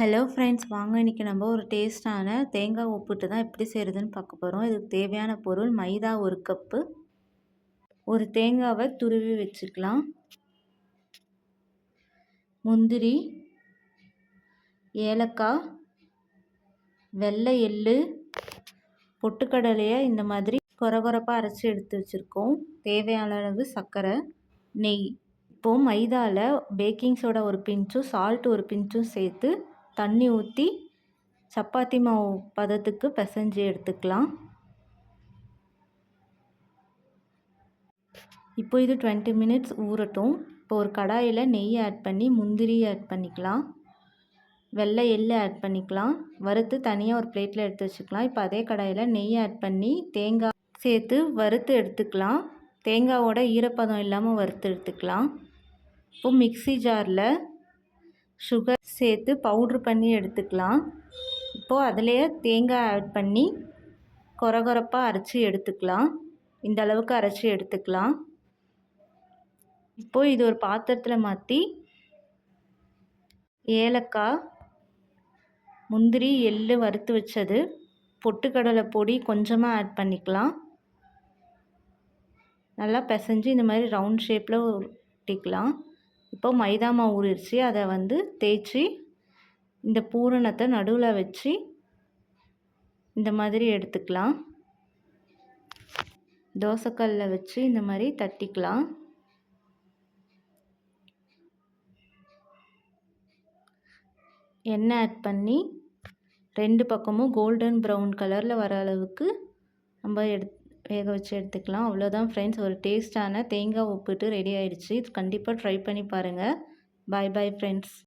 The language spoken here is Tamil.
ஹலோ ஃப்ரெண்ட்ஸ், வாங்க இன்றைக்கி நம்ம ஒரு டேஸ்ட்டான தேங்காய் உப்புட்டு தான் எப்படி செய்கிறதுன்னு பார்க்க போகிறோம். இதுக்கு தேவையான பொருள் மைதா 1 கப்பு, ஒரு தேங்காவை துருவி வச்சுக்கலாம், முந்திரி, ஏலக்காய், வெள்ளை எள்ளு, பொட்டுக்கடலையை இந்த மாதிரி கொரகொரப்பாக அரைச்சி எடுத்து வச்சுருக்கோம். தேவையான அளவு சர்க்கரை, நெய். இப்போது மைதாவில் பேக்கிங் சோடா ஒரு பிஞ்சும் சால்ட் ஒரு பிஞ்சும் சேர்த்து தண்ணி ஊற்றி சப்பாத்தி மாவு பதத்துக்கு பிசைஞ்சு எடுத்துக்கலாம். இப்போ இது 20 மினிட்ஸ் ஊறட்டும். இப்போ ஒரு கடாயில் நெய் ஆட் பண்ணி முந்திரி ஆட் பண்ணிக்கலாம், வெள்ளை எள்ளு ஆட் பண்ணிக்கலாம், வறுத்து தனியாக ஒரு பிளேட்டில் எடுத்து வச்சுக்கலாம். இப்போ அதே கடாயில் நெய் ஆட் பண்ணி தேங்காய் சேர்த்து வறுத்து எடுத்துக்கலாம். தேங்காவோட ஈரப்பதம் இல்லாமல் வறுத்து எடுத்துக்கலாம். இப்போ மிக்ஸி ஜாரில் சுகர் சேர்த்து பவுட்ரு பண்ணி எடுத்துக்கலாம். இப்போது அதிலேயே தேங்காய் ஆட் பண்ணி கொரகொரப்பாக அரைச்சி எடுத்துக்கலாம். இந்த அளவுக்கு அரைச்சி எடுத்துக்கலாம். இப்போது இது ஒரு பாத்திரத்தில் மாற்றி ஏலக்காய், முந்திரி, எள்ளு வறுத்து வச்சது, பொட்டுக்கடலை பொடி கொஞ்சமாக ஆட் பண்ணிக்கலாம். நல்லா பிசைஞ்சு இந்த மாதிரி ரவுண்ட் ஷேப்பில் ஒட்டிக்கலாம். இப்போ மைதா மாவு ஊறிடுச்சு. அதை தேய்ச்சி இந்த பூரணத்தை நடுவில் வச்சு இந்த மாதிரி எடுத்துக்கலாம். தோசைக்கல்லில் வச்சு இந்த மாதிரி தட்டிக்கலாம். எண்ணெய் ஆட் பண்ணி 2 பக்கமும் கோல்டன் ப்ரௌன் கலரில் வர அளவுக்கு நம்ம வேக வச்சு எடுத்துக்கலாம். அவ்வளோதான் ஃப்ரெண்ட்ஸ், ஒரு டேஸ்டான தேங்காய் உப்புட்டு ரெடி ஆயிடுச்சு. இது கண்டிப்பாக ட்ரை பண்ணி பாருங்கள். பாய் பாய் ஃப்ரெண்ட்ஸ்.